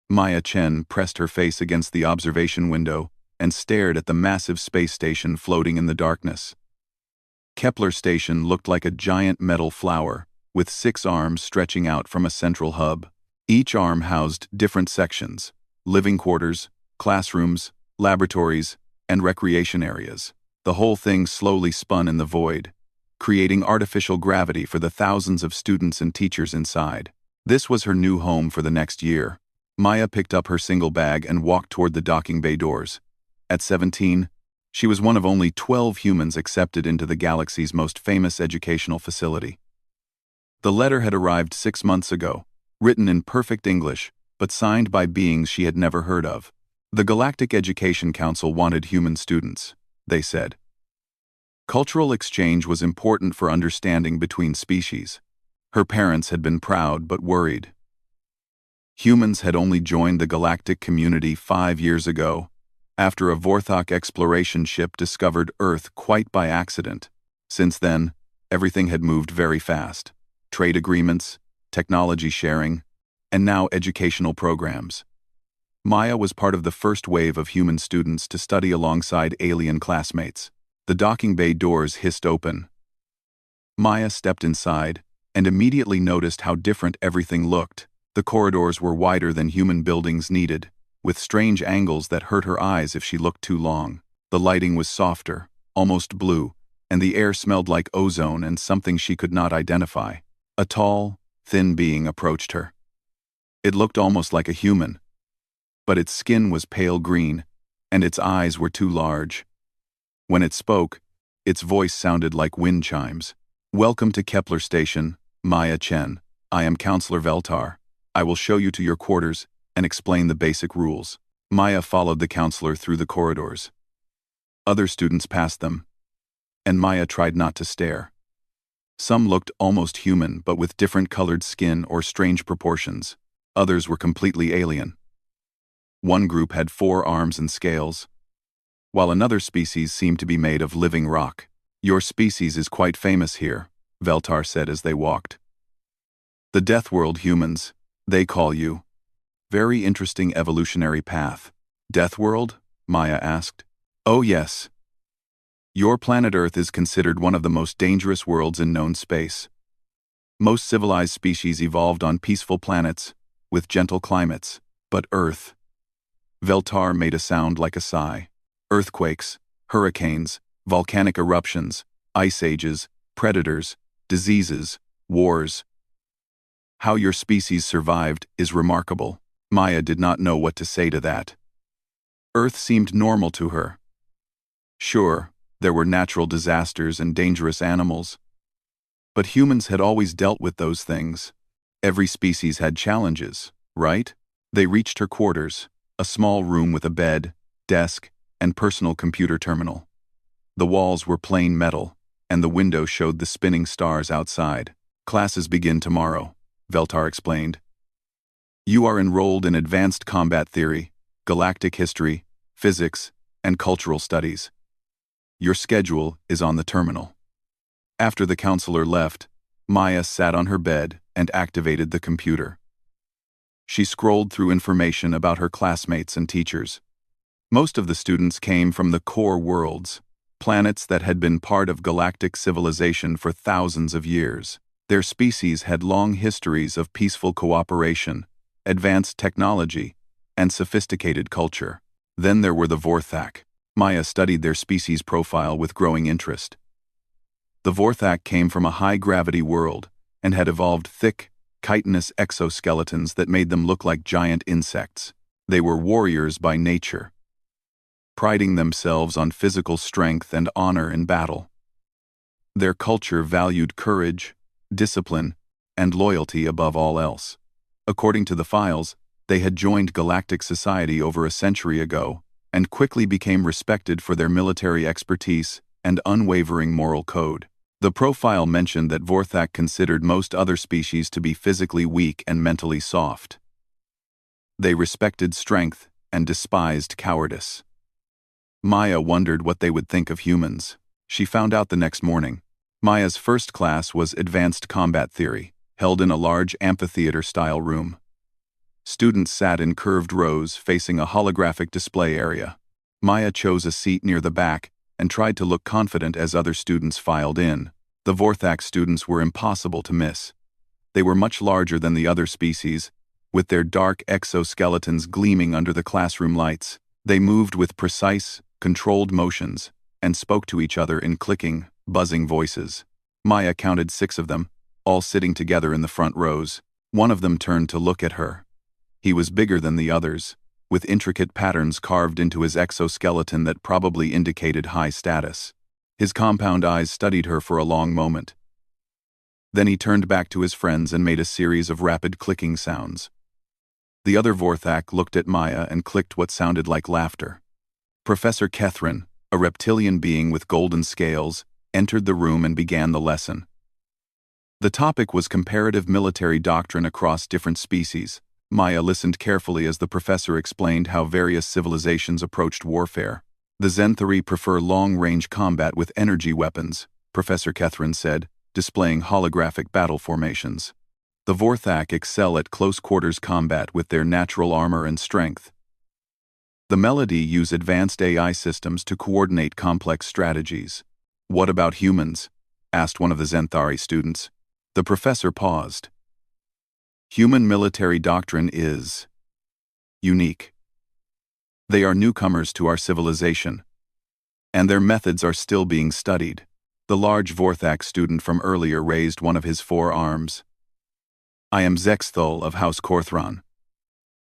Maya Chen pressed her face against the observation window and stared at the massive space station floating in the darkness. Kepler Station looked like a giant metal flower, with 6 arms stretching out from a central hub. Each arm housed different sections: living quarters, classrooms, laboratories, and recreation areas. The whole thing slowly spun in the void, creating artificial gravity for the thousands of students and teachers inside. This was her new home for the next year. Maya picked up her single bag and walked toward the docking bay doors. At 17, she was one of only 12 humans accepted into the galaxy's most famous educational facility. The letter had arrived 6 months ago, written in perfect English, but signed by beings she had never heard of. The Galactic Education Council wanted human students, they said. Cultural exchange was important for understanding between species. Her parents had been proud but worried. Humans had only joined the galactic community 5 years ago, after a Vorthok exploration ship discovered Earth quite by accident. Since then, everything had moved very fast. Trade agreements, technology sharing, and now educational programs. Maya was part of the first wave of human students to study alongside alien classmates. The docking bay doors hissed open. Maya stepped inside and immediately noticed how different everything looked. The corridors were wider than human buildings needed, with strange angles that hurt her eyes if she looked too long. The lighting was softer, almost blue, and the air smelled like ozone and something she could not identify. A tall, thin being approached her. It looked almost like a human, but its skin was pale green, and its eyes were too large. When it spoke, its voice sounded like wind chimes. "Welcome to Kepler Station, Maya Chen. I am Counselor Veltar. I will show you to your quarters and explain the basic rules." Maya followed the counselor through the corridors. Other students passed them, and Maya tried not to stare. Some looked almost human but with different colored skin or strange proportions. Others were completely alien. One group had 4 arms and scales, while another species seemed to be made of living rock. "Your species is quite famous here," Veltar said as they walked. "The Death World humans, they call you. Very interesting evolutionary path." "Death World?" Maya asked. "Oh yes. Your planet Earth is considered one of the most dangerous worlds in known space. Most civilized species evolved on peaceful planets, with gentle climates, but Earth..." Veltar made a sound like a sigh. "Earthquakes, hurricanes, volcanic eruptions, ice ages, predators, diseases, wars. How your species survived is remarkable." Maya did not know what to say to that. Earth seemed normal to her. Sure, there were natural disasters and dangerous animals, but humans had always dealt with those things. Every species had challenges, right? They reached her quarters, a small room with a bed, desk, and personal computer terminal. The walls were plain metal, and the window showed the spinning stars outside. "Classes begin tomorrow," Veltar explained. "You are enrolled in Advanced Combat Theory, Galactic History, Physics, and Cultural Studies. Your schedule is on the terminal." After the counselor left, Maya sat on her bed and activated the computer. She scrolled through information about her classmates and teachers. Most of the students came from the core worlds, planets that had been part of galactic civilization for thousands of years. Their species had long histories of peaceful cooperation, advanced technology, and sophisticated culture. Then there were the Vorthak. Maya studied their species profile with growing interest. The Vorthak came from a high-gravity world and had evolved thick, chitinous exoskeletons that made them look like giant insects. They were warriors by nature, priding themselves on physical strength and honor in battle. Their culture valued courage, discipline, and loyalty above all else. According to the files, they had joined galactic society over a century ago and quickly became respected for their military expertise and unwavering moral code. The profile mentioned that Vorthak considered most other species to be physically weak and mentally soft. They respected strength and despised cowardice. Maya wondered what they would think of humans. She found out the next morning. Maya's first class was Advanced Combat Theory, held in a large amphitheater-style room. Students sat in curved rows facing a holographic display area. Maya chose a seat near the back and tried to look confident as other students filed in. The Vorthak students were impossible to miss. They were much larger than the other species, with their dark exoskeletons gleaming under the classroom lights. They moved with precise, controlled motions and spoke to each other in clicking, buzzing voices. Maya counted 6 of them, all sitting together in the front rows. One of them turned to look at her. He was bigger than the others, with intricate patterns carved into his exoskeleton that probably indicated high status. His compound eyes studied her for a long moment. Then he turned back to his friends and made a series of rapid clicking sounds. The other Vorthak looked at Maya and clicked what sounded like laughter. Professor Kethrin, a reptilian being with golden scales, entered the room and began the lesson. The topic was comparative military doctrine across different species. Maya listened carefully as the professor explained how various civilizations approached warfare. The Zenthari prefer long-range combat with energy weapons, Professor Kethrin said, displaying holographic battle formations. The Vorthak excel at close-quarters combat with their natural armor and strength. The Melody use advanced AI systems to coordinate complex strategies. "What about humans?" asked one of the Zenthari students. The professor paused. "Human military doctrine is unique. They are newcomers to our civilization, and their methods are still being studied." The large Vorthak student from earlier raised one of his 4 arms. "I am Zexthul of House Korthron.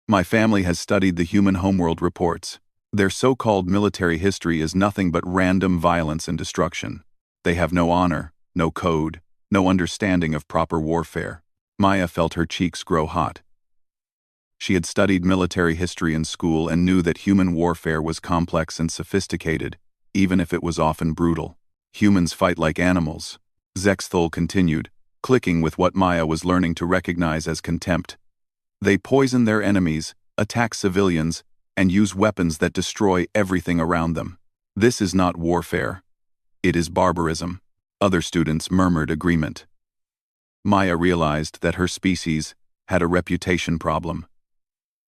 My family has studied the human homeworld reports. Their so-called military history is nothing but random violence and destruction. They have no honor, no code, no understanding of proper warfare." Maya felt her cheeks grow hot. She had studied military history in school and knew that human warfare was complex and sophisticated, even if it was often brutal. "Humans fight like animals," Zexthul continued, clicking with what Maya was learning to recognize as contempt. "They poison their enemies, attack civilians, and use weapons that destroy everything around them. This is not warfare. It is barbarism." Other students murmured agreement. Maya realized that her species had a reputation problem.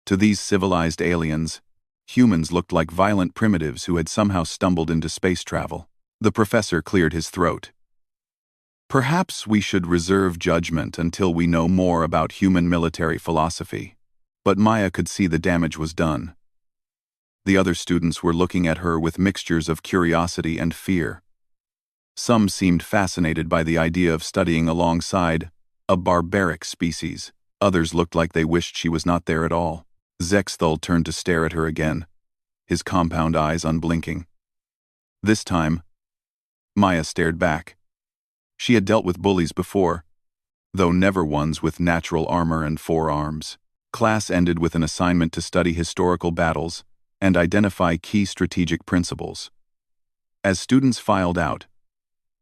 To these civilized aliens, humans looked like violent primitives who had somehow stumbled into space travel. The professor cleared his throat. "Perhaps we should reserve judgment until we know more about human military philosophy." But Maya could see the damage was done. The other students were looking at her with mixtures of curiosity and fear. Some seemed fascinated by the idea of studying alongside a barbaric species. Others looked like they wished she was not there at all. Zexthul turned to stare at her again, his compound eyes unblinking. This time, Maya stared back. She had dealt with bullies before, though never ones with natural armor and 4 arms. Class ended with an assignment to study historical battles and identify key strategic principles. As students filed out,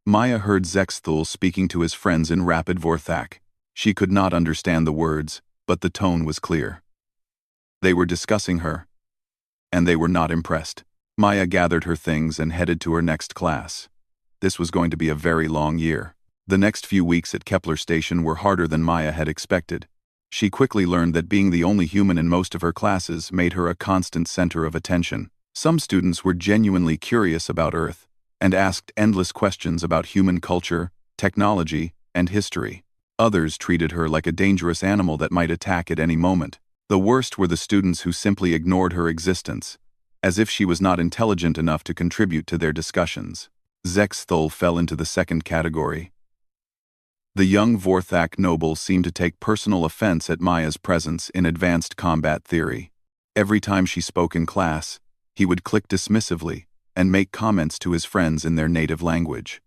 Maya heard Zexthul speaking to his friends in rapid Vorthak. She could not understand the words, but the tone was clear. They were discussing her, and they were not impressed. Maya gathered her things and headed to her next class. This was going to be a very long year. The next few weeks at Kepler Station were harder than Maya had expected. She quickly learned that being the only human in most of her classes made her a constant center of attention. Some students were genuinely curious about Earth and asked endless questions about human culture, technology, and history. Others treated her like a dangerous animal that might attack at any moment. The worst were the students who simply ignored her existence, as if she was not intelligent enough to contribute to their discussions. Zexthul fell into the second category. The young Vorthak noble seemed to take personal offense at Maya's presence in advanced combat theory. Every time she spoke in class, he would click dismissively and make comments to his friends in their native language.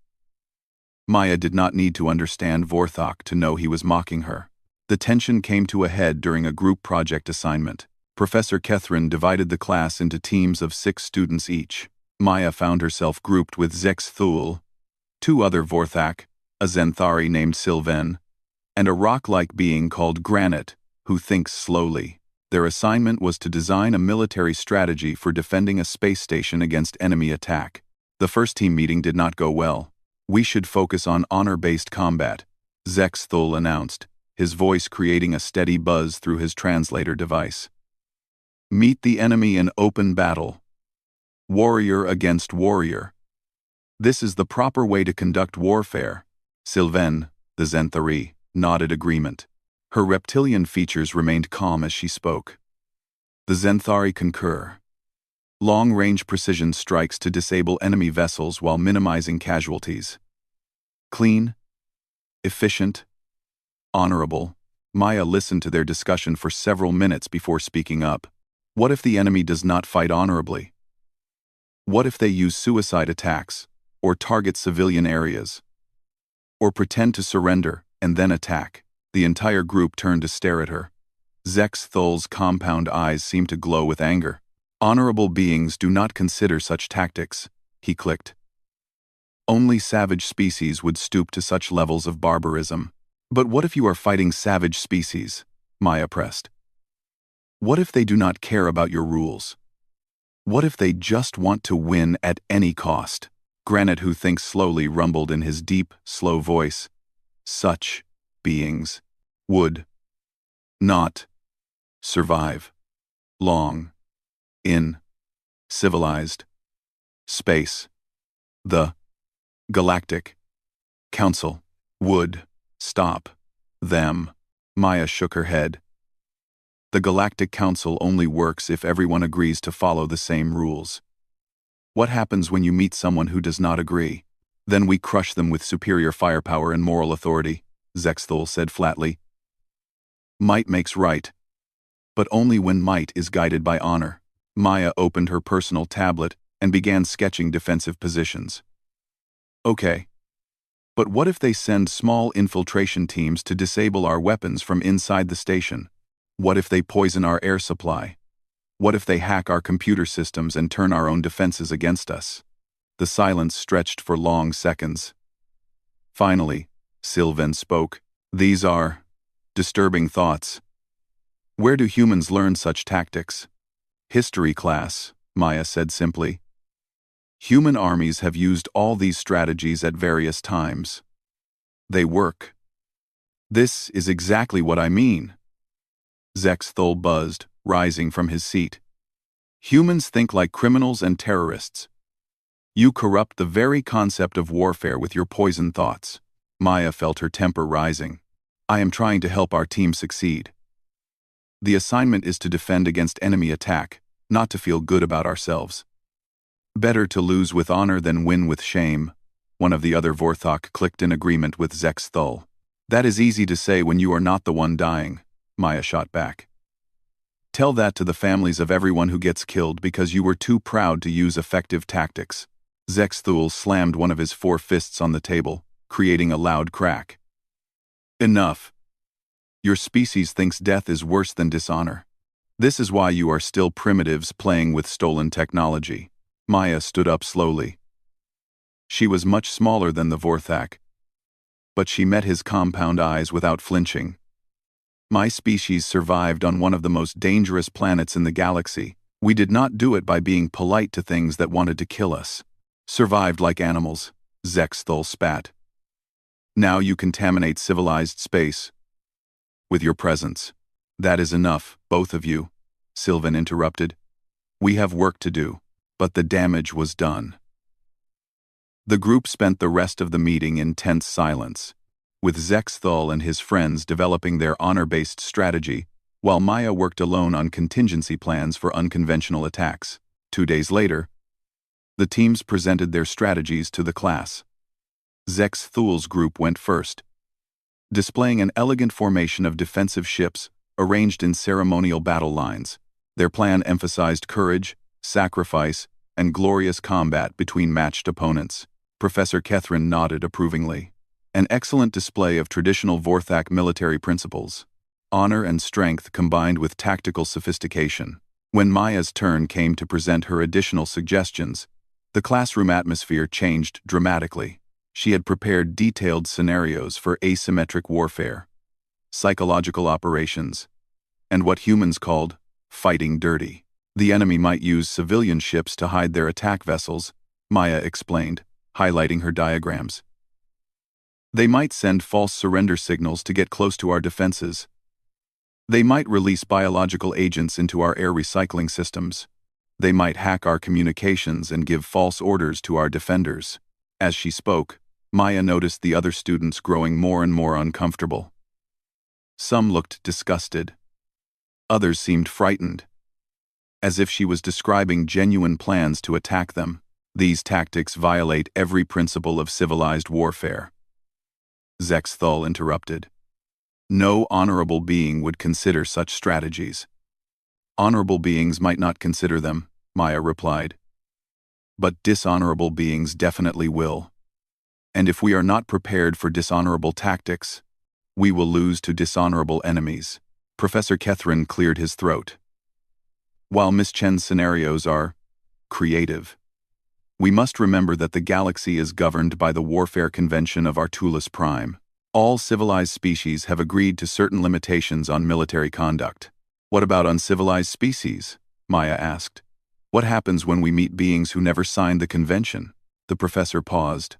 Maya did not need to understand Vorthak to know he was mocking her. The tension came to a head during a group project assignment. Professor Kethrin divided the class into teams of 6 students each. Maya found herself grouped with Zexthul, 2 other Vorthak, a Zenthari named Sylven, and a rock-like being called Granite, who thinks slowly. Their assignment was to design a military strategy for defending a space station against enemy attack. The first team meeting did not go well. "We should focus on honor-based combat," Zexthul announced, his voice creating a steady buzz through his translator device. Meet the enemy in open battle. Warrior against warrior. This is the proper way to conduct warfare. Sylvain, the Zenthari, nodded agreement. Her reptilian features remained calm as she spoke. The Zenthari concur. Long-range precision strikes to disable enemy vessels while minimizing casualties. Clean, efficient, honorable. Maya listened to their discussion for several minutes before speaking up. What if the enemy does not fight honorably? What if they use suicide attacks, or target civilian areas? Or pretend to surrender and then attack? The entire group turned to stare at her. Zex Thul's compound eyes seemed to glow with anger. Honorable beings do not consider such tactics, he clicked. Only savage species would stoop to such levels of barbarism. But what if you are fighting savage species? Maya pressed. What if they do not care about your rules? What if they just want to win at any cost? Granite, who thinks slowly, rumbled in his deep, slow voice. Such beings would not survive long in civilized space. The Galactic Council would stop them. Maya shook her head. The Galactic Council only works if everyone agrees to follow the same rules. What happens when you meet someone who does not agree? Then we crush them with superior firepower and moral authority, Zexthul said flatly. Might makes right, but only when might is guided by honor. Maya opened her personal tablet and began sketching defensive positions. Okay. But what if they send small infiltration teams to disable our weapons from inside the station? What if they poison our air supply? What if they hack our computer systems and turn our own defenses against us? The silence stretched for long seconds. Finally, Sylvain spoke. These are disturbing thoughts. Where do humans learn such tactics? History class, Maya said simply. Human armies have used all these strategies at various times. They work. This is exactly what I mean. Zexthul buzzed, rising from his seat. Humans think like criminals and terrorists. You corrupt the very concept of warfare with your poison thoughts. Maya felt her temper rising. I am trying to help our team succeed. The assignment is to defend against enemy attack, not to feel good about ourselves. Better to lose with honor than win with shame. One of the other Vorthok clicked in agreement with Zexthul. That is easy to say when you are not the one dying, Maya shot back. Tell that to the families of everyone who gets killed because you were too proud to use effective tactics. Zexthul slammed one of his 4 fists on the table, creating a loud crack. Enough. Your species thinks death is worse than dishonor. This is why you are still primitives playing with stolen technology. Maya stood up slowly. She was much smaller than the Vorthak, but she met his compound eyes without flinching. My species survived on one of the most dangerous planets in the galaxy. We did not do it by being polite to things that wanted to kill us. Survived like animals, Zexthul spat. Now you contaminate civilized space with your presence. That is enough, both of you, Sylvain interrupted. We have work to do, but the damage was done. The group spent the rest of the meeting in tense silence, with Zexthul and his friends developing their honor-based strategy, while Maya worked alone on contingency plans for unconventional attacks. 2 days later, the teams presented their strategies to the class. Zexthul's group went first, displaying an elegant formation of defensive ships arranged in ceremonial battle lines. Their plan emphasized courage, sacrifice, and glorious combat between matched opponents. Professor Kethrin nodded approvingly. An excellent display of traditional Vorthak military principles. Honor and strength combined with tactical sophistication. When Maya's turn came to present her additional suggestions, the classroom atmosphere changed dramatically. She had prepared detailed scenarios for asymmetric warfare, psychological operations, and what humans called fighting dirty. The enemy might use civilian ships to hide their attack vessels, Maya explained, highlighting her diagrams. They might send false surrender signals to get close to our defenses. They might release biological agents into our air recycling systems. They might hack our communications and give false orders to our defenders. As she spoke, Maya noticed the other students growing more and more uncomfortable. Some looked disgusted. Others seemed frightened, as if she was describing genuine plans to attack them. These tactics violate every principle of civilized warfare. Zexthal interrupted. No honorable being would consider such strategies. Honorable beings might not consider them, Maya replied. But dishonorable beings definitely will. And if we are not prepared for dishonorable tactics, we will lose to dishonorable enemies. Professor Kethrin cleared his throat. While Miss Chen's scenarios are creative, we must remember that the galaxy is governed by the warfare convention of Artulis Prime. All civilized species have agreed to certain limitations on military conduct. What about uncivilized species? Maya asked. What happens when we meet beings who never signed the convention? The professor paused.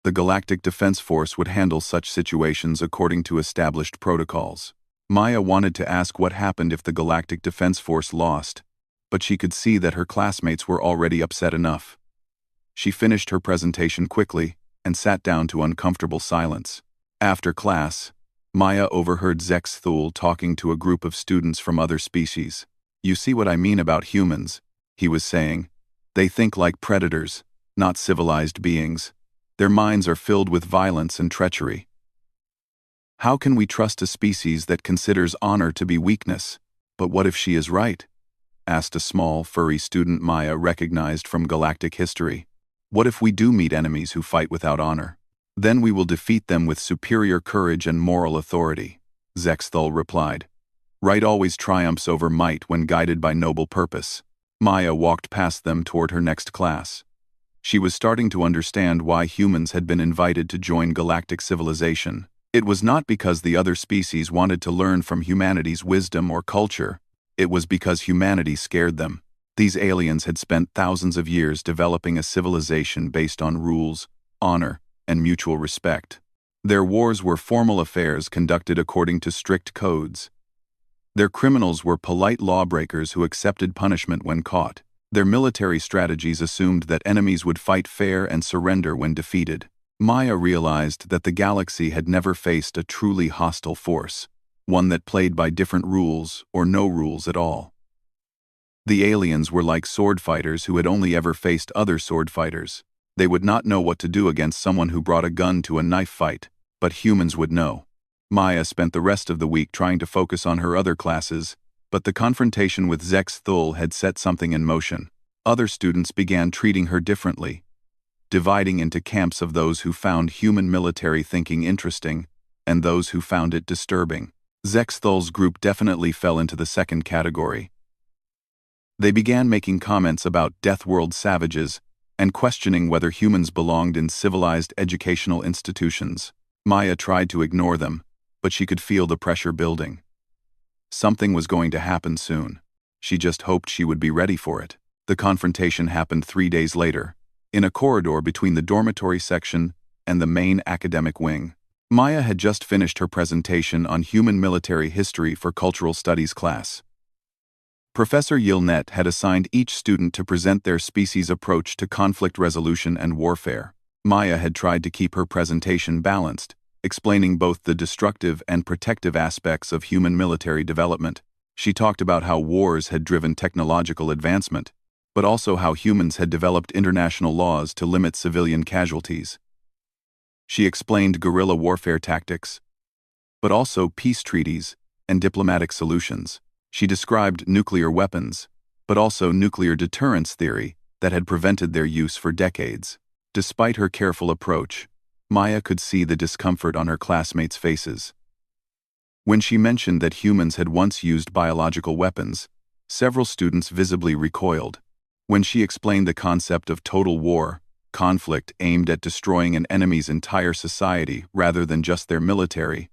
The Galactic Defense Force would handle such situations according to established protocols. Maya wanted to ask what happened if the Galactic Defense Force lost, but she could see that her classmates were already upset enough. She finished her presentation quickly and sat down to uncomfortable silence. After class, Maya overheard Zexthul talking to a group of students from other species. You see what I mean about humans, he was saying. They think like predators, not civilized beings. Their minds are filled with violence and treachery. How can we trust a species that considers honor to be weakness? But what if she is right? Asked a small, furry student Maya recognized from galactic history. What if we do meet enemies who fight without honor? Then we will defeat them with superior courage and moral authority, Zexthal replied. Right always triumphs over might when guided by noble purpose. Maya walked past them toward her next class. She was starting to understand why humans had been invited to join galactic civilization. It was not because the other species wanted to learn from humanity's wisdom or culture. It was because humanity scared them. These aliens had spent thousands of years developing a civilization based on rules, honor, and mutual respect. Their wars were formal affairs conducted according to strict codes. Their criminals were polite lawbreakers who accepted punishment when caught. Their military strategies assumed that enemies would fight fair and surrender when defeated. Maya realized that the galaxy had never faced a truly hostile force, one that played by different rules or no rules at all. The aliens were like sword fighters who had only ever faced other sword fighters. They would not know what to do against someone who brought a gun to a knife fight, but humans would know. Maya spent the rest of the week trying to focus on her other classes, but the confrontation with Zexthul had set something in motion. Other students began treating her differently, dividing into camps of those who found human military thinking interesting and those who found it disturbing. Zexthul's group definitely fell into the second category. They began making comments about Death World savages and questioning whether humans belonged in civilized educational institutions. Maya tried to ignore them, but she could feel the pressure building. Something was going to happen soon. She just hoped she would be ready for it. The confrontation happened 3 days later, in a corridor between the dormitory section and the main academic wing. Maya had just finished her presentation on human military history for cultural studies class. Professor Yilnet had assigned each student to present their species' approach to conflict resolution and warfare. Maya had tried to keep her presentation balanced, explaining both the destructive and protective aspects of human military development. She talked about how wars had driven technological advancement, but also how humans had developed international laws to limit civilian casualties. She explained guerrilla warfare tactics, but also peace treaties and diplomatic solutions. She described nuclear weapons, but also nuclear deterrence theory that had prevented their use for decades. Despite her careful approach, Maya could see the discomfort on her classmates' faces. When she mentioned that humans had once used biological weapons, several students visibly recoiled. When she explained the concept of total war, conflict aimed at destroying an enemy's entire society rather than just their military,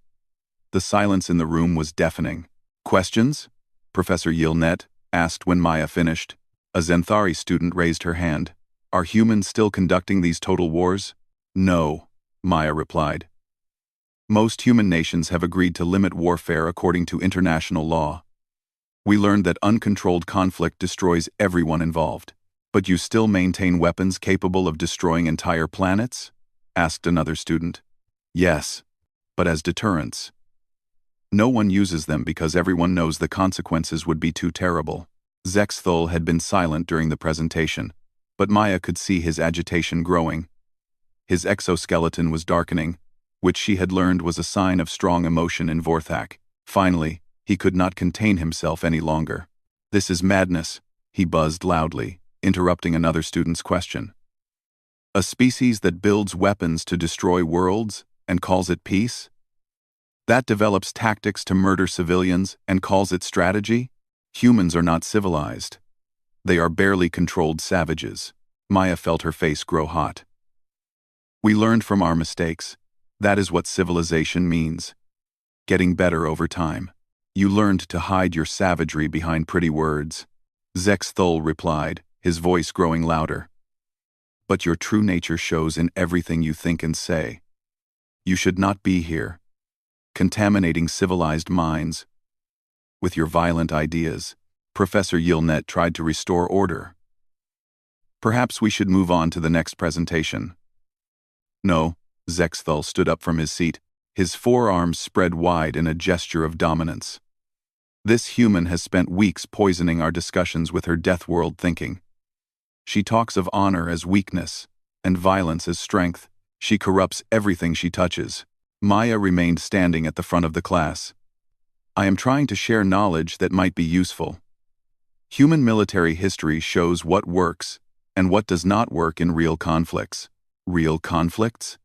the silence in the room was deafening. Questions? Professor Yilnet asked when Maya finished. A Zenthari student raised her hand. Are humans still conducting these total wars? No, Maya replied. Most human nations have agreed to limit warfare according to international law. We learned that uncontrolled conflict destroys everyone involved. But you still maintain weapons capable of destroying entire planets? Asked another student. Yes, but as deterrents. No one uses them because everyone knows the consequences would be too terrible. Zexthul had been silent during the presentation, but Maya could see his agitation growing. His exoskeleton was darkening, which she had learned was a sign of strong emotion in Vorthak. Finally, he could not contain himself any longer. This is madness, he buzzed loudly, interrupting another student's question. A species that builds weapons to destroy worlds and calls it peace? That develops tactics to murder civilians and calls it strategy? Humans are not civilized. They are barely controlled savages. Maya felt her face grow hot. We learned from our mistakes. That is what civilization means. Getting better over time. You learned to hide your savagery behind pretty words. Zexthul replied, his voice growing louder. But your true nature shows in everything you think and say. You should not be here, contaminating civilized minds. With your violent ideas, Professor Yilnet tried to restore order. Perhaps we should move on to the next presentation. No, Zexthul stood up from his seat, his forearms spread wide in a gesture of dominance. This human has spent weeks poisoning our discussions with her death world thinking. She talks of honor as weakness, and violence as strength. She corrupts everything she touches. Maya remained standing at the front of the class. I am trying to share knowledge that might be useful. Human military history shows what works and what does not work in real conflicts. Real conflicts?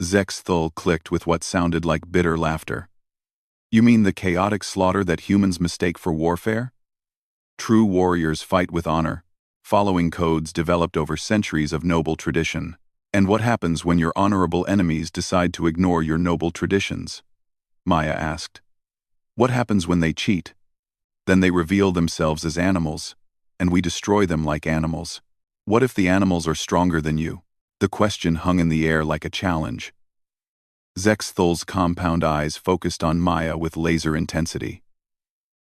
Zexthul clicked with what sounded like bitter laughter. You mean the chaotic slaughter that humans mistake for warfare? True warriors fight with honor, following codes developed over centuries of noble tradition. And what happens when your honorable enemies decide to ignore your noble traditions? Maya asked. What happens when they cheat? Then they reveal themselves as animals, and we destroy them like animals. What if the animals are stronger than you? The question hung in the air like a challenge. Zexthul's compound eyes focused on Maya with laser intensity.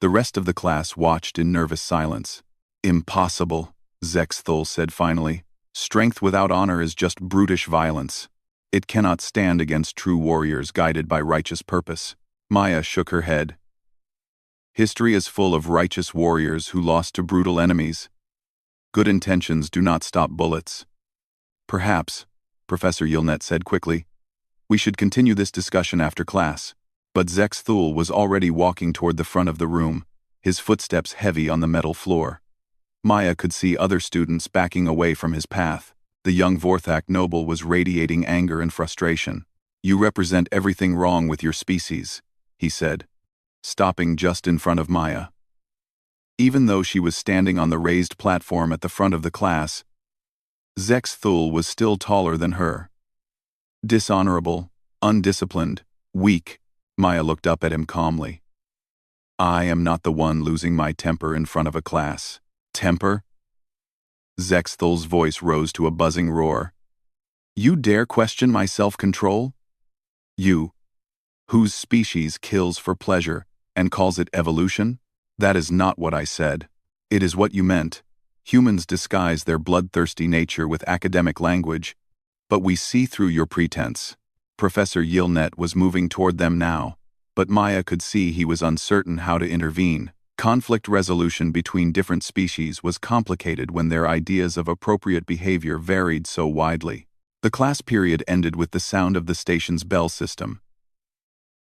The rest of the class watched in nervous silence. Impossible, Zexthul said finally. Strength without honor is just brutish violence. It cannot stand against true warriors guided by righteous purpose. Maya shook her head. History is full of righteous warriors who lost to brutal enemies. Good intentions do not stop bullets. Perhaps, Professor Yilnet said quickly, we should continue this discussion after class. But Zexthul was already walking toward the front of the room, his footsteps heavy on the metal floor. Maya could see other students backing away from his path. The young Vorthak noble was radiating anger and frustration. You represent everything wrong with your species, he said, stopping just in front of Maya. Even though she was standing on the raised platform at the front of the class, Zexthul was still taller than her. Dishonorable, undisciplined, weak, Maya looked up at him calmly. I am not the one losing my temper in front of a class. Temper? Zexthul's voice rose to a buzzing roar. You dare question my self-control? You, whose species kills for pleasure and calls it evolution? That is not what I said. It is what you meant. Humans disguise their bloodthirsty nature with academic language, but we see through your pretense. Professor Yilnet was moving toward them now, but Maya could see he was uncertain how to intervene. Conflict resolution between different species was complicated when their ideas of appropriate behavior varied so widely. The class period ended with the sound of the station's bell system.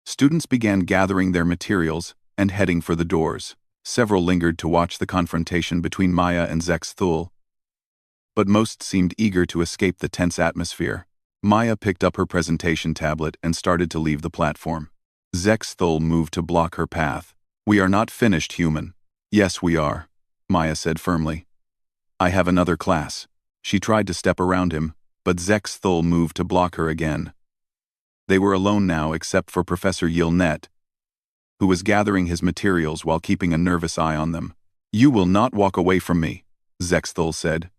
Students began gathering their materials and heading for the doors. Several lingered to watch the confrontation between Maya and Zexthul, but most seemed eager to escape the tense atmosphere. Maya picked up her presentation tablet and started to leave the platform. Zexthul moved to block her path. We are not finished, human. Yes, we are, Maya said firmly. I have another class. She tried to step around him, but Zexthul moved to block her again. They were alone now except for Professor Yilnet, who was gathering his materials while keeping a nervous eye on them. You will not walk away from me, Zexthul said.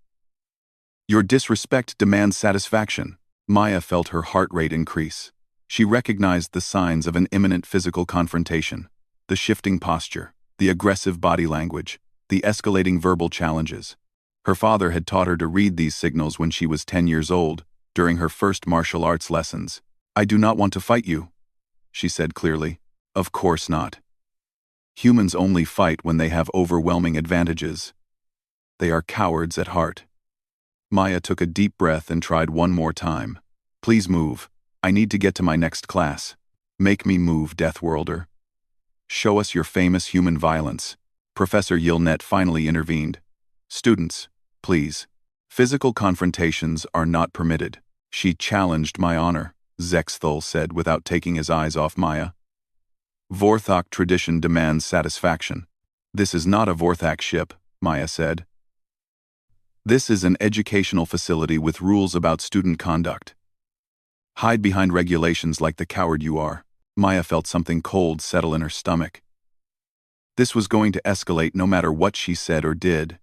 Your disrespect demands satisfaction. Maya felt her heart rate increase. She recognized the signs of an imminent physical confrontation: the shifting posture, the aggressive body language, the escalating verbal challenges. Her father had taught her to read these signals when she was 10 years old, during her first martial arts lessons. "I do not want to fight you," she said clearly. "Of course not. Humans only fight when they have overwhelming advantages. They are cowards at heart." Maya took a deep breath and tried one more time. "Please move. I need to get to my next class." "Make me move, Deathworlder. Show us your famous human violence." Professor Yilnet finally intervened. "Students, please. Physical confrontations are not permitted." "She challenged my honor," Zexthul said without taking his eyes off Maya. "Vorthok tradition demands satisfaction." "This is not a Vorthak ship," Maya said. "This is an educational facility with rules about student conduct. Hide behind regulations like the coward you are." Maya felt something cold settle in her stomach. This was going to escalate no matter what she said or did.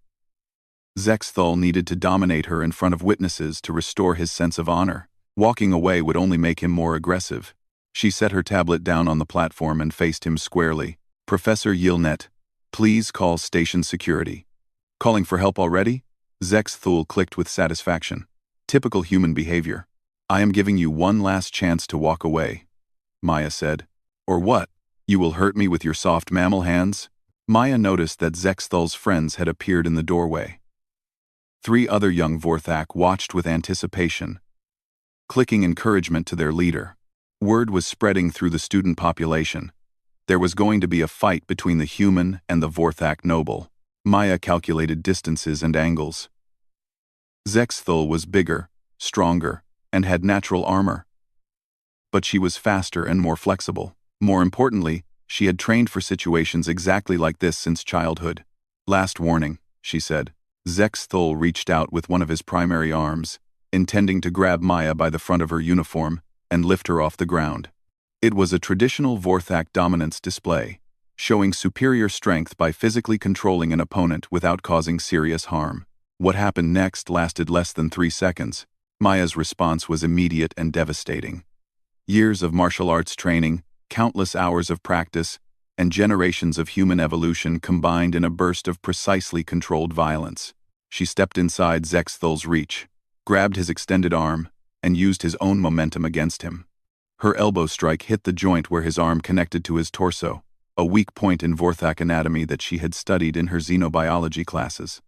Zexthul needed to dominate her in front of witnesses to restore his sense of honor. Walking away would only make him more aggressive. She set her tablet down on the platform and faced him squarely. "Professor Yilnet, please call station security." "Calling for help already?" Zexthul clicked with satisfaction. "Typical human behavior." "I am giving you one last chance to walk away," Maya said. "Or what? You will hurt me with your soft mammal hands?" Maya noticed that Zexthul's friends had appeared in the doorway. 3 other young Vorthak watched with anticipation, clicking encouragement to their leader. Word was spreading through the student population. There was going to be a fight between the human and the Vorthak noble. Maya calculated distances and angles. Zexthul was bigger, stronger, and had natural armor. But she was faster and more flexible. More importantly, she had trained for situations exactly like this since childhood. "Last warning," she said. Zexthul reached out with one of his primary arms, intending to grab Maya by the front of her uniform and lift her off the ground. It was a traditional Vorthak dominance display, showing superior strength by physically controlling an opponent without causing serious harm. What happened next lasted less than 3 seconds. Maya's response was immediate and devastating. Years of martial arts training, countless hours of practice, and generations of human evolution combined in a burst of precisely controlled violence. She stepped inside Zexthul's reach, grabbed his extended arm, and used his own momentum against him. Her elbow strike hit the joint where his arm connected to his torso, a weak point in Vorthak anatomy that she had studied in her xenobiology classes.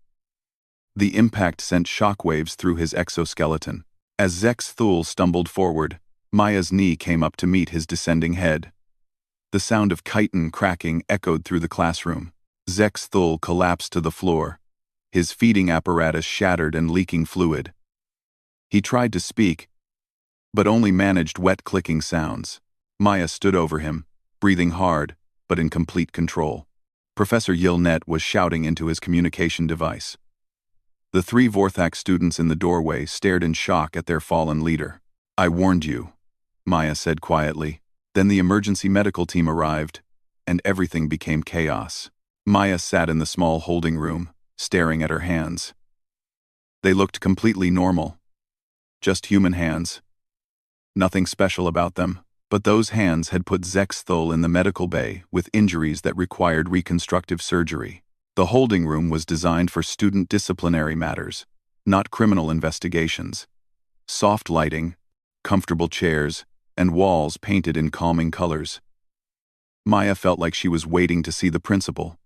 The impact sent shockwaves through his exoskeleton. As Zexthul stumbled forward, Maya's knee came up to meet his descending head. The sound of chitin cracking echoed through the classroom. Zexthul collapsed to the floor, his feeding apparatus shattered and leaking fluid. He tried to speak, but only managed wet clicking sounds. Maya stood over him, breathing hard, but in complete control. Professor Yilnet was shouting into his communication device. The 3 Vorthak students in the doorway stared in shock at their fallen leader. "I warned you," Maya said quietly. Then the emergency medical team arrived, and everything became chaos. Maya sat in the small holding room, staring at her hands. They looked completely normal. Just human hands. Nothing special about them, but those hands had put Zexthul in the medical bay with injuries that required reconstructive surgery. The holding room was designed for student disciplinary matters, not criminal investigations. Soft lighting, comfortable chairs, and walls painted in calming colors. Maya felt like she was waiting to see the principal,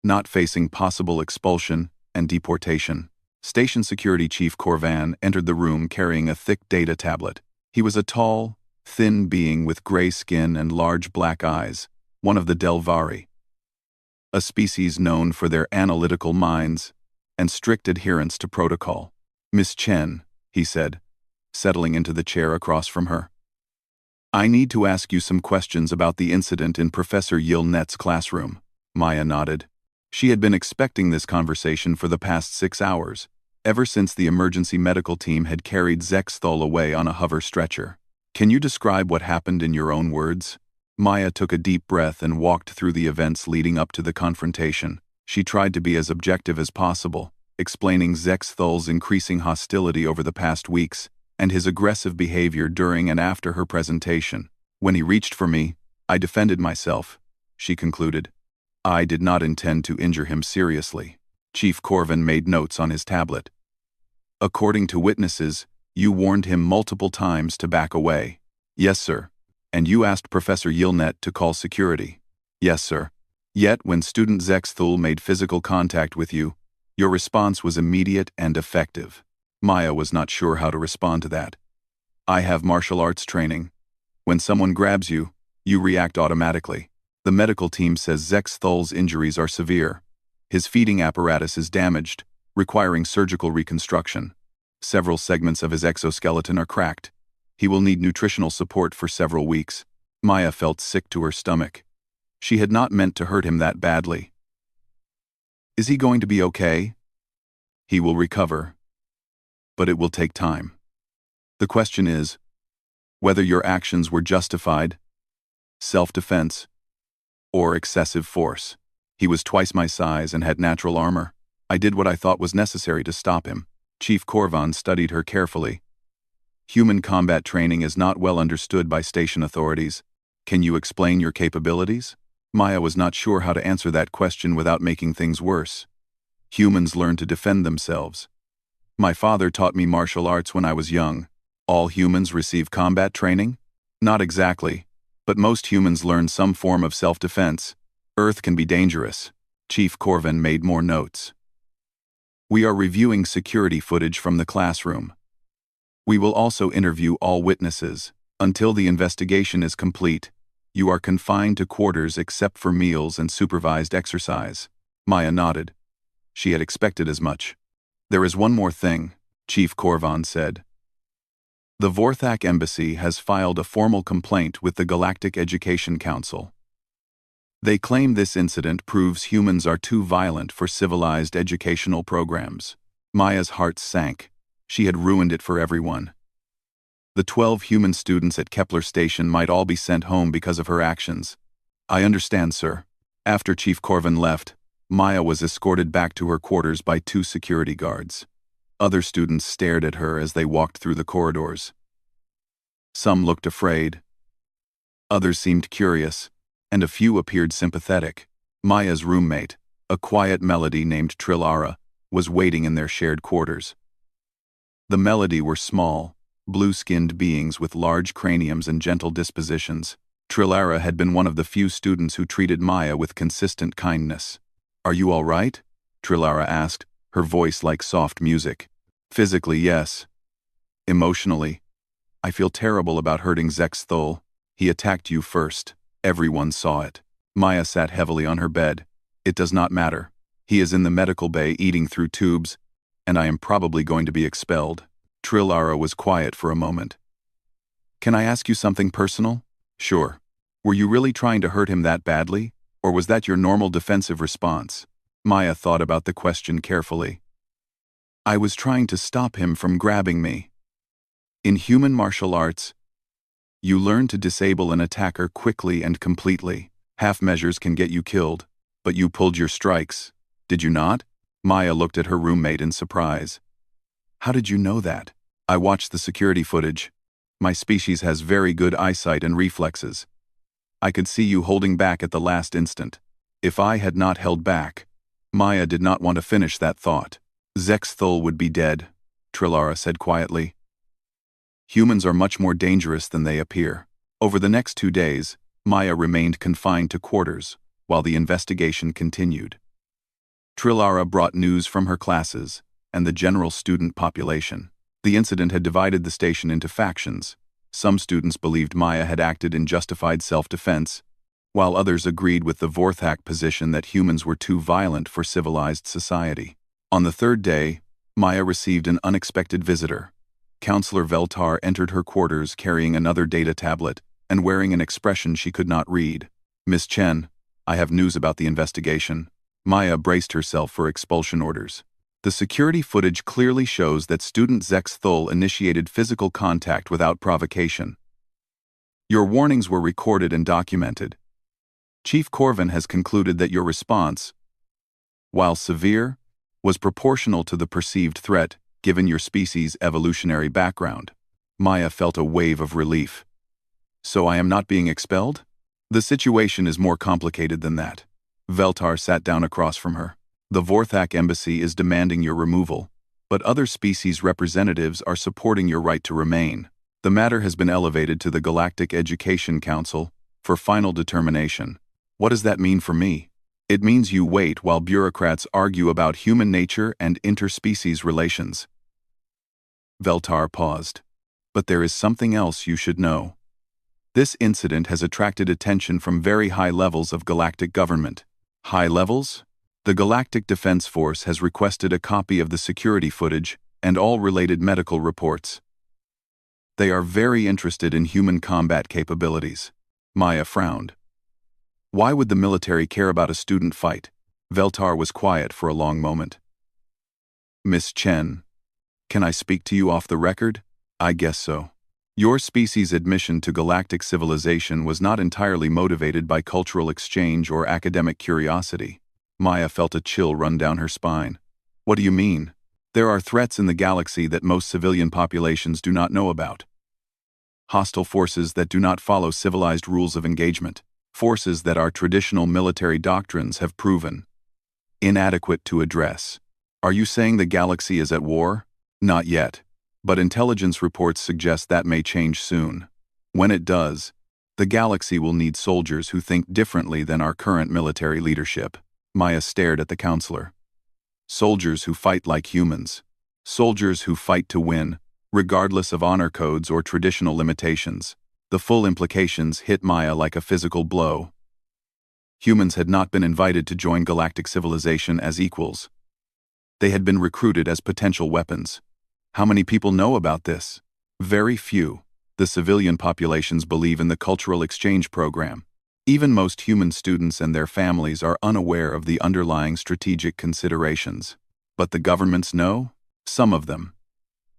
not facing possible expulsion and deportation. Station Security Chief Corvan entered the room carrying a thick data tablet. He was a tall, thin being with gray skin and large black eyes, one of the Delvari, a species known for their analytical minds and strict adherence to protocol. "Miss Chen," he said, settling into the chair across from her. "I need to ask you some questions about the incident in Professor Yilnet's classroom." Maya nodded. She had been expecting this conversation for the past 6 hours, ever since the emergency medical team had carried Zexthul away on a hover stretcher. "Can you describe what happened in your own words?" Maya took a deep breath and walked through the events leading up to the confrontation. She tried to be as objective as possible, explaining Zexthul's increasing hostility over the past weeks and his aggressive behavior during and after her presentation. When he reached for me, I defended myself, she concluded. I did not intend to injure him seriously. Chief Corvin made notes on his tablet. According to witnesses, you warned him multiple times to back away. Yes, sir. And you asked Professor Yilnet to call security. Yes, sir. Yet, when student Zexthul made physical contact with you, your response was immediate and effective. Maya was not sure how to respond to that. I have martial arts training. When someone grabs you, you react automatically. The medical team says Zexthul's injuries are severe. His feeding apparatus is damaged, requiring surgical reconstruction. Several segments of his exoskeleton are cracked. He will need nutritional support for several weeks. Maya felt sick to her stomach. She had not meant to hurt him that badly. Is he going to be okay? He will recover. But it will take time. The question is, whether your actions were justified, self-defense, or excessive force. He was twice my size and had natural armor. I did what I thought was necessary to stop him. Chief Corvan studied her carefully. Human combat training is not well understood by station authorities. Can you explain your capabilities? Maya was not sure how to answer that question without making things worse. Humans learn to defend themselves. My father taught me martial arts when I was young. All humans receive combat training? Not exactly, but most humans learn some form of self-defense. Earth can be dangerous. Chief Corvin made more notes. We are reviewing security footage from the classroom. We will also interview all witnesses. Until the investigation is complete, you are confined to quarters except for meals and supervised exercise. Maya nodded. She had expected as much. There is one more thing, Chief Corvan said. The Vorthak Embassy has filed a formal complaint with the Galactic Education Council. They claim this incident proves humans are too violent for civilized educational programs. Maya's heart sank. She had ruined it for everyone. The 12 human students at Kepler Station might all be sent home because of her actions. I understand, sir. After Chief Corvin left, Maya was escorted back to her quarters by 2 security guards. Other students stared at her as they walked through the corridors. Some looked afraid. Others seemed curious, and a few appeared sympathetic. Maya's roommate, a quiet melody named Trilara, was waiting in their shared quarters. The melody were small, blue-skinned beings with large craniums and gentle dispositions. Trilara had been one of the few students who treated Maya with consistent kindness. Are you all right? Trilara asked, her voice like soft music. Physically, yes. Emotionally, I feel terrible about hurting Zexthul. He attacked you first. Everyone saw it. Maya sat heavily on her bed. It does not matter. He is in the medical bay eating through tubes, and I am probably going to be expelled. Trilara was quiet for a moment. Can I ask you something personal? Sure. Were you really trying to hurt him that badly, or was that your normal defensive response? Maya thought about the question carefully. I was trying to stop him from grabbing me. In human martial arts, you learn to disable an attacker quickly and completely. Half measures can get you killed, but you pulled your strikes, did you not? Maya looked at her roommate in surprise. How did you know that? I watched the security footage. My species has very good eyesight and reflexes. I could see you holding back at the last instant. If I had not held back, Maya did not want to finish that thought. Zexthul would be dead, Trilara said quietly. Humans are much more dangerous than they appear. Over the next 2 days, Maya remained confined to quarters, while the investigation continued. Trilara brought news from her classes and the general student population. The incident had divided the station into factions. Some students believed Maya had acted in justified self-defense, while others agreed with the Vorthak position that humans were too violent for civilized society. On the 3rd day, Maya received an unexpected visitor. Counselor Veltar entered her quarters carrying another data tablet and wearing an expression she could not read. Miss Chen, I have news about the investigation. Maya braced herself for expulsion orders. The security footage clearly shows that student Zexthul initiated physical contact without provocation. Your warnings were recorded and documented. Chief Corvin has concluded that your response, while severe, was proportional to the perceived threat given your species' evolutionary background. Maya felt a wave of relief. So I am not being expelled? The situation is more complicated than that. Veltar sat down across from her. The Vorthak embassy is demanding your removal, but other species representatives are supporting your right to remain. The matter has been elevated to the Galactic Education Council for final determination. What does that mean for me? It means you wait while bureaucrats argue about human nature and interspecies relations. Veltar paused. But there is something else you should know. This incident has attracted attention from very high levels of galactic government. High levels? The Galactic Defense Force has requested a copy of the security footage and all related medical reports. They are very interested in human combat capabilities. Maya frowned. Why would the military care about a student fight? Veltar was quiet for a long moment. Miss Chen, can I speak to you off the record? I guess so. Your species' admission to galactic civilization was not entirely motivated by cultural exchange or academic curiosity. Maya felt a chill run down her spine. What do you mean? There are threats in the galaxy that most civilian populations do not know about. Hostile forces that do not follow civilized rules of engagement. Forces that our traditional military doctrines have proven inadequate to address. Are you saying the galaxy is at war? Not yet. But intelligence reports suggest that may change soon. When it does, the galaxy will need soldiers who think differently than our current military leadership. Maya stared at the counselor. Soldiers who fight like humans. Soldiers who fight to win, regardless of honor codes or traditional limitations. The full implications hit Maya like a physical blow. Humans had not been invited to join galactic civilization as equals. They had been recruited as potential weapons. How many people know about this? Very few. The civilian populations believe in the cultural exchange program. Even most human students and their families are unaware of the underlying strategic considerations. But the governments know? Some of them.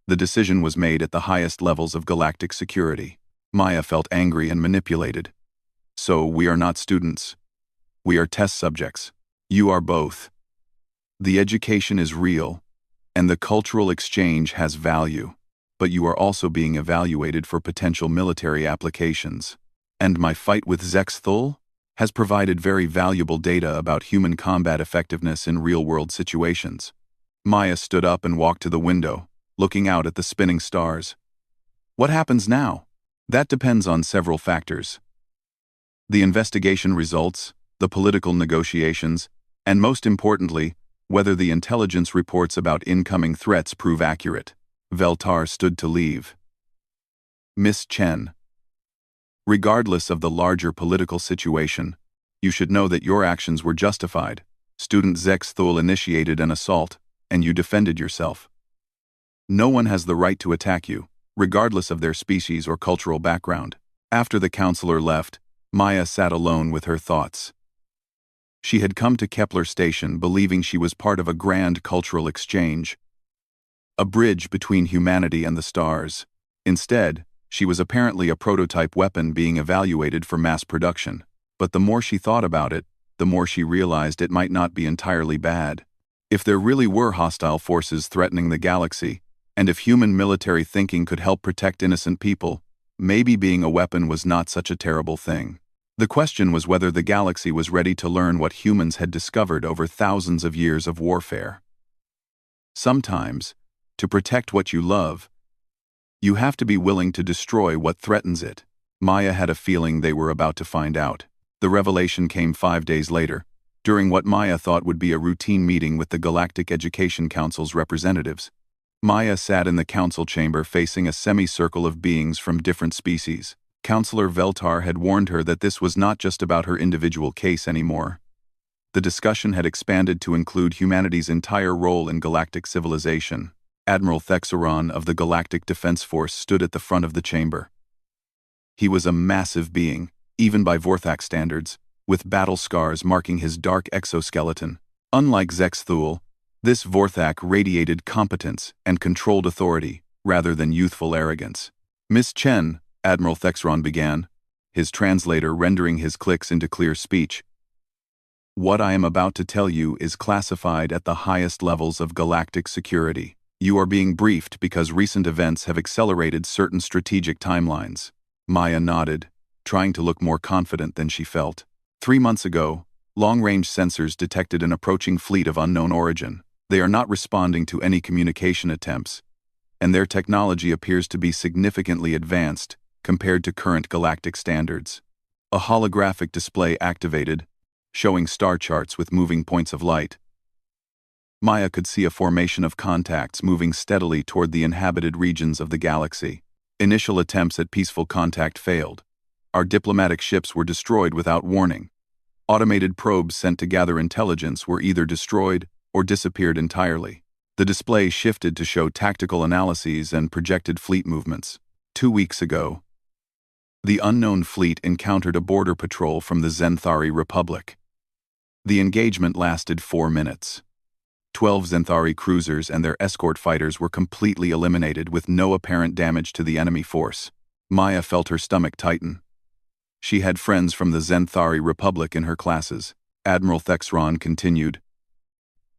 The decision was made at the highest levels of galactic security. Maya felt angry and manipulated. So we are not students. We are test subjects. You are both. The education is real, and the cultural exchange has value, but you are also being evaluated for potential military applications. And my fight with Zexthul has provided very valuable data about human combat effectiveness in real-world situations. Maya stood up and walked to the window, looking out at the spinning stars. What happens now? That depends on several factors. The investigation results, the political negotiations, and most importantly, whether the intelligence reports about incoming threats prove accurate. Veltar stood to leave. Miss Chen. Regardless of the larger political situation, you should know that your actions were justified. Student Zexthul initiated an assault, and you defended yourself. No one has the right to attack you, regardless of their species or cultural background. After the counselor left, Maya sat alone with her thoughts. She had come to Kepler Station believing she was part of a grand cultural exchange, a bridge between humanity and the stars. Instead, she was apparently a prototype weapon being evaluated for mass production. But the more she thought about it, the more she realized it might not be entirely bad. If there really were hostile forces threatening the galaxy, and if human military thinking could help protect innocent people, maybe being a weapon was not such a terrible thing. The question was whether the galaxy was ready to learn what humans had discovered over thousands of years of warfare. Sometimes, to protect what you love, you have to be willing to destroy what threatens it. Maya had a feeling they were about to find out. The revelation came 5 days later, during what Maya thought would be a routine meeting with the Galactic Education Council's representatives. Maya sat in the council chamber facing a semicircle of beings from different species. Counselor Veltar had warned her that this was not just about her individual case anymore. The discussion had expanded to include humanity's entire role in galactic civilization. Admiral Thexeron of the Galactic Defense Force stood at the front of the chamber. He was a massive being, even by Vorthak standards, with battle scars marking his dark exoskeleton. Unlike Zexthul, this Vorthak radiated competence and controlled authority, rather than youthful arrogance. Miss Chen, Admiral Thexeron began, his translator rendering his clicks into clear speech. What I am about to tell you is classified at the highest levels of galactic security. You are being briefed because recent events have accelerated certain strategic timelines. Maya nodded, trying to look more confident than she felt. 3 months ago, long-range sensors detected an approaching fleet of unknown origin. They are not responding to any communication attempts, and their technology appears to be significantly advanced compared to current galactic standards. A holographic display activated, showing star charts with moving points of light. Maya could see a formation of contacts moving steadily toward the inhabited regions of the galaxy. Initial attempts at peaceful contact failed. Our diplomatic ships were destroyed without warning. Automated probes sent to gather intelligence were either destroyed or disappeared entirely. The display shifted to show tactical analyses and projected fleet movements. 2 weeks ago, the unknown fleet encountered a border patrol from the Zenthari Republic. The engagement lasted 4 minutes. 12 Zenthari cruisers and their escort fighters were completely eliminated with no apparent damage to the enemy force. Maya felt her stomach tighten. She had friends from the Zenthari Republic in her classes. Admiral Thexron continued.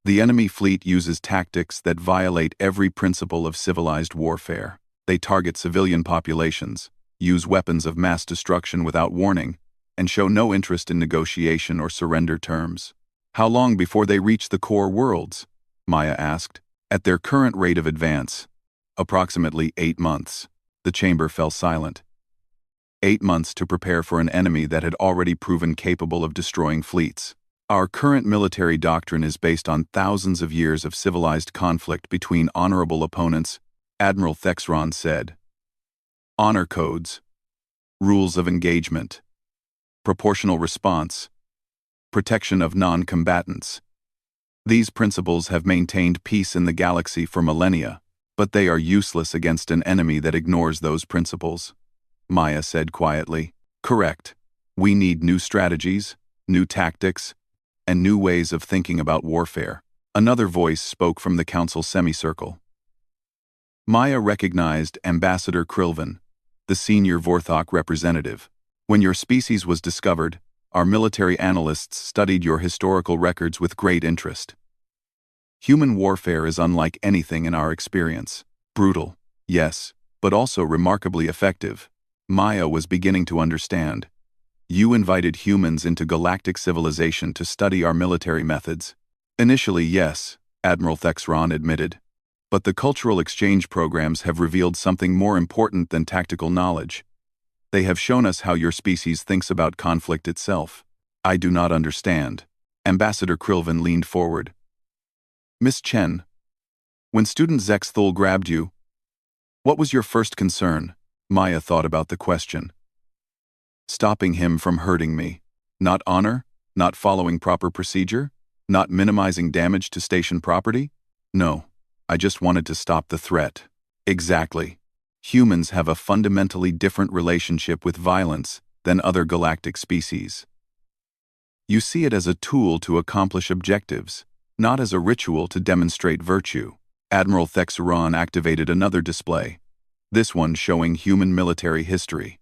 The enemy fleet uses tactics that violate every principle of civilized warfare. They target civilian populations, use weapons of mass destruction without warning, and show no interest in negotiation or surrender terms. How long before they reach the core worlds? Maya asked. At their current rate of advance, approximately 8 months. The chamber fell silent. 8 months to prepare for an enemy that had already proven capable of destroying fleets. Our current military doctrine is based on thousands of years of civilized conflict between honorable opponents, Admiral Thexron said. Honor codes, rules of engagement, proportional response, protection of non-combatants. These principles have maintained peace in the galaxy for millennia, but they are useless against an enemy that ignores those principles. Maya said quietly. Correct. We need new strategies, new tactics, and new ways of thinking about warfare. Another voice spoke from the council semicircle. Maya recognized Ambassador Krilvin, the senior Vorthok representative. When your species was discovered, our military analysts studied your historical records with great interest. Human warfare is unlike anything in our experience. Brutal, yes, but also remarkably effective. Maya was beginning to understand. You invited humans into galactic civilization to study our military methods. Initially, yes, Admiral Thexron admitted. But the cultural exchange programs have revealed something more important than tactical knowledge. They have shown us how your species thinks about conflict itself. I do not understand. Ambassador Krilvin leaned forward. Miss Chen, when student Zexthul grabbed you, what was your first concern? Maya thought about the question. Stopping him from hurting me. Not honor? Not following proper procedure? Not minimizing damage to station property? No, I just wanted to stop the threat. Exactly. Humans have a fundamentally different relationship with violence than other galactic species. You see it as a tool to accomplish objectives, not as a ritual to demonstrate virtue. Admiral Thexron activated another display, this one showing human military history.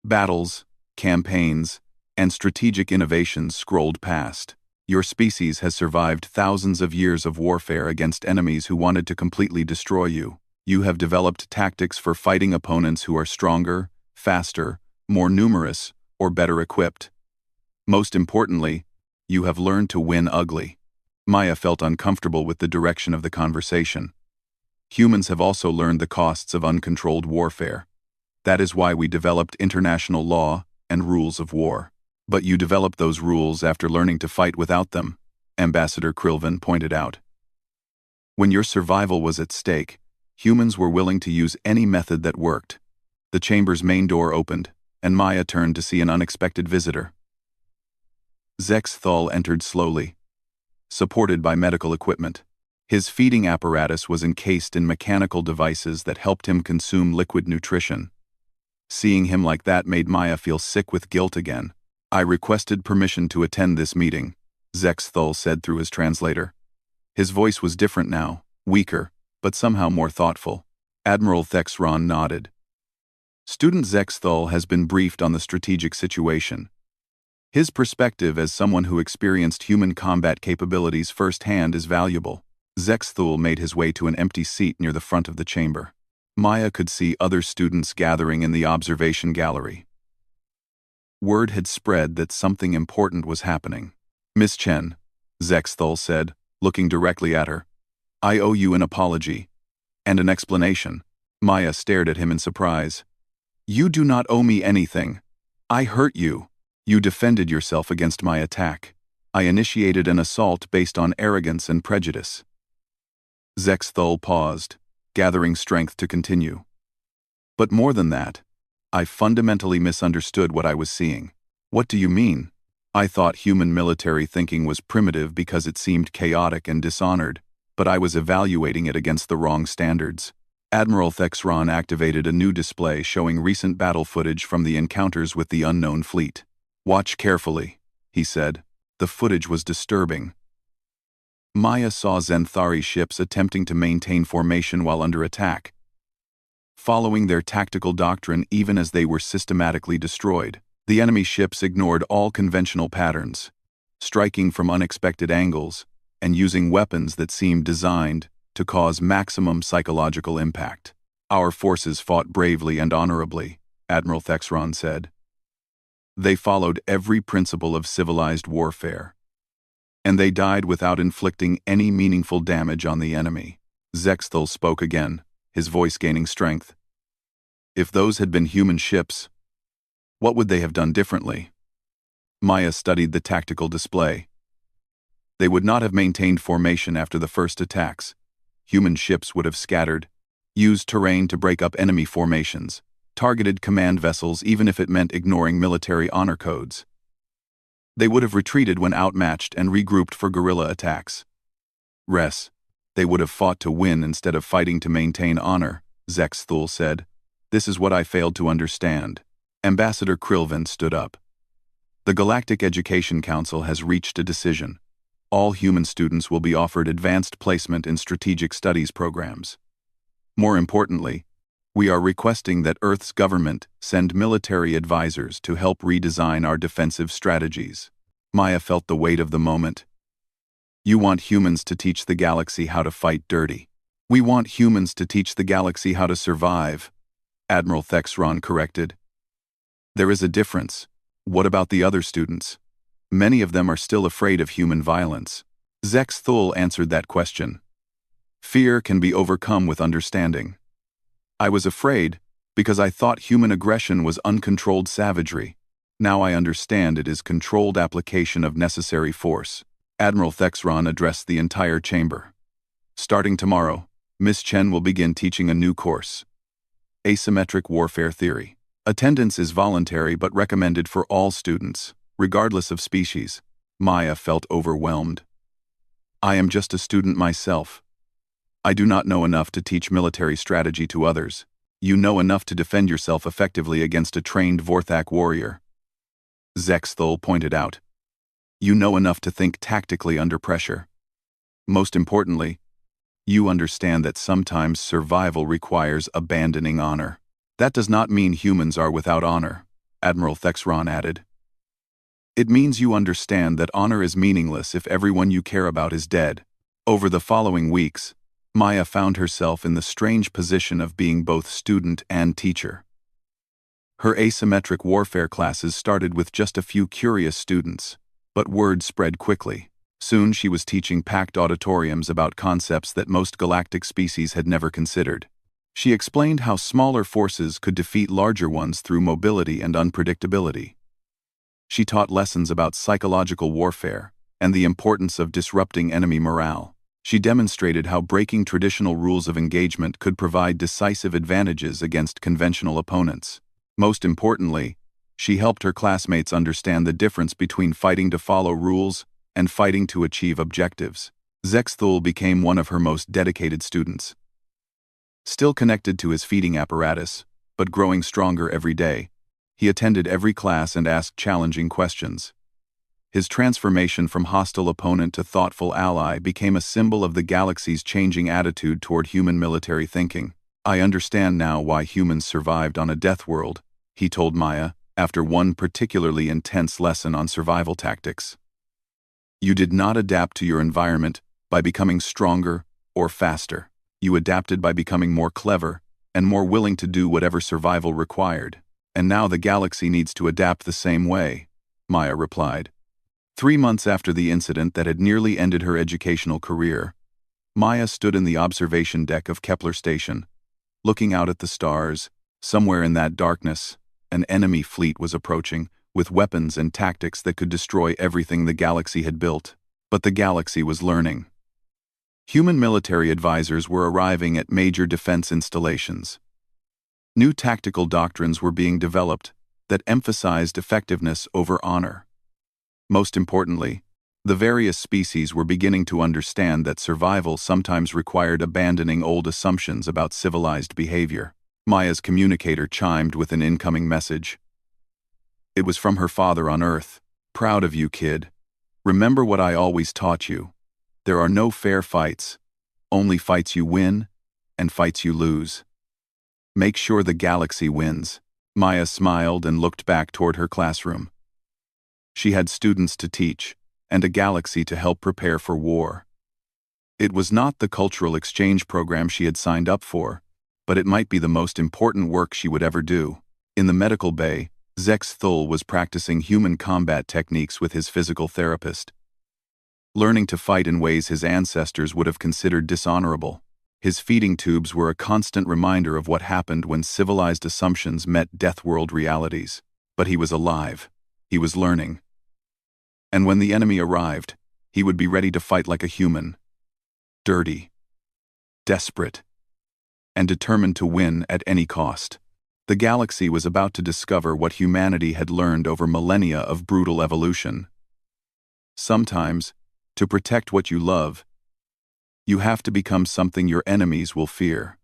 Battles, campaigns, and strategic innovations scrolled past. Your species has survived thousands of years of warfare against enemies who wanted to completely destroy you. You have developed tactics for fighting opponents who are stronger, faster, more numerous, or better equipped. Most importantly, you have learned to win ugly. Maya felt uncomfortable with the direction of the conversation. Humans have also learned the costs of uncontrolled warfare. That is why we developed international law and rules of war. But you developed those rules after learning to fight without them, Ambassador Krilvin pointed out. When your survival was at stake, humans were willing to use any method that worked. The chamber's main door opened, and Maya turned to see an unexpected visitor. Zexthul entered slowly, supported by medical equipment. His feeding apparatus was encased in mechanical devices that helped him consume liquid nutrition. Seeing him like that made Maya feel sick with guilt again. I requested permission to attend this meeting, Zexthul said through his translator. His voice was different now, weaker, but somehow more thoughtful. Admiral Thexron nodded. Student Zexthul has been briefed on the strategic situation. His perspective as someone who experienced human combat capabilities firsthand is valuable. Zexthul made his way to an empty seat near the front of the chamber. Maya could see other students gathering in the observation gallery. Word had spread that something important was happening. "Miss Chen," Zexthul said, looking directly at her, "I owe you an apology. And an explanation." Maya stared at him in surprise. "You do not owe me anything. I hurt you. You defended yourself against my attack. I initiated an assault based on arrogance and prejudice." Zexthul paused, gathering strength to continue. "But more than that, I fundamentally misunderstood what I was seeing." "What do you mean?" "I thought human military thinking was primitive because it seemed chaotic and dishonored, but I was evaluating it against the wrong standards." Admiral Thexron activated a new display showing recent battle footage from the encounters with the unknown fleet. "Watch carefully," he said. The footage was disturbing. Maya saw Zenthari ships attempting to maintain formation while under attack, following their tactical doctrine even as they were systematically destroyed. The enemy ships ignored all conventional patterns, striking from unexpected angles, and using weapons that seemed designed to cause maximum psychological impact. "Our forces fought bravely and honorably," Admiral Thexron said. "They followed every principle of civilized warfare. And they died without inflicting any meaningful damage on the enemy." Zexthul spoke again, his voice gaining strength. "If those had been human ships, what would they have done differently?" Maya studied the tactical display. "They would not have maintained formation after the first attacks. Human ships would have scattered, used terrain to break up enemy formations, targeted command vessels even if it meant ignoring military honor codes. They would have retreated when outmatched and regrouped for guerrilla attacks. They would have fought to win instead of fighting to maintain honor," Zexthul said. "This is what I failed to understand." Ambassador Krilvin stood up. "The Galactic Education Council has reached a decision. All human students will be offered advanced placement in strategic studies programs. More importantly, we are requesting that Earth's government send military advisors to help redesign our defensive strategies." Maya felt the weight of the moment. "You want humans to teach the galaxy how to fight dirty. We want humans to teach the galaxy how to survive," Admiral Thexron corrected. "There is a difference. What about the other students? Many of them are still afraid of human violence." Zexthul answered that question. "Fear can be overcome with understanding. I was afraid because I thought human aggression was uncontrolled savagery. Now I understand it is controlled application of necessary force." Admiral Thexron addressed the entire chamber. "Starting tomorrow, Miss Chen will begin teaching a new course. Asymmetric Warfare Theory. Attendance is voluntary but recommended for all students, regardless of species." Maya felt overwhelmed. "I am just a student myself. I do not know enough to teach military strategy to others. You know enough to defend yourself effectively against a trained Vorthak warrior," Zexthul pointed out. "You know enough to think tactically under pressure. Most importantly, you understand that sometimes survival requires abandoning honor. That does not mean humans are without honor," Admiral Thexron added. "It means you understand that honor is meaningless if everyone you care about is dead." Over the following weeks, Maya found herself in the strange position of being both student and teacher. Her asymmetric warfare classes started with just a few curious students, but word spread quickly. Soon she was teaching packed auditoriums about concepts that most galactic species had never considered. She explained how smaller forces could defeat larger ones through mobility and unpredictability. She taught lessons about psychological warfare and the importance of disrupting enemy morale. She demonstrated how breaking traditional rules of engagement could provide decisive advantages against conventional opponents. Most importantly, she helped her classmates understand the difference between fighting to follow rules and fighting to achieve objectives. Zexthul became one of her most dedicated students. Still connected to his feeding apparatus, but growing stronger every day, he attended every class and asked challenging questions. His transformation from hostile opponent to thoughtful ally became a symbol of the galaxy's changing attitude toward human military thinking. "I understand now why humans survived on a death world," he told Maya, after one particularly intense lesson on survival tactics. "You did not adapt to your environment by becoming stronger or faster. You adapted by becoming more clever and more willing to do whatever survival required. And now the galaxy needs to adapt the same way, Maya replied. 3 months after the incident that had nearly ended her educational career, Maya stood in the observation deck of Kepler Station, looking out at the stars. Somewhere in that darkness, an enemy fleet was approaching, with weapons and tactics that could destroy everything the galaxy had built. But the galaxy was learning. Human military advisors were arriving at major defense installations. New tactical doctrines were being developed that emphasized effectiveness over honor. Most importantly, the various species were beginning to understand that survival sometimes required abandoning old assumptions about civilized behavior. Maya's communicator chimed with an incoming message. It was from her father on Earth. Proud of you, kid. Remember what I always taught you. There are no fair fights, only fights you win and fights you lose. Make sure the galaxy wins. Maya smiled and looked back toward her classroom. She had students to teach and a galaxy to help prepare for war. It was not the cultural exchange program she had signed up for, but it might be the most important work she would ever do. In the medical bay, Zex Thul was practicing human combat techniques with his physical therapist. Learning to fight in ways his ancestors would have considered dishonorable. His feeding tubes were a constant reminder of what happened when civilized assumptions met death-world realities. But he was alive. He was learning. And when the enemy arrived, he would be ready to fight like a human. Dirty. Desperate. And determined to win at any cost. The galaxy was about to discover what humanity had learned over millennia of brutal evolution. Sometimes, to protect what you love, you have to become something your enemies will fear.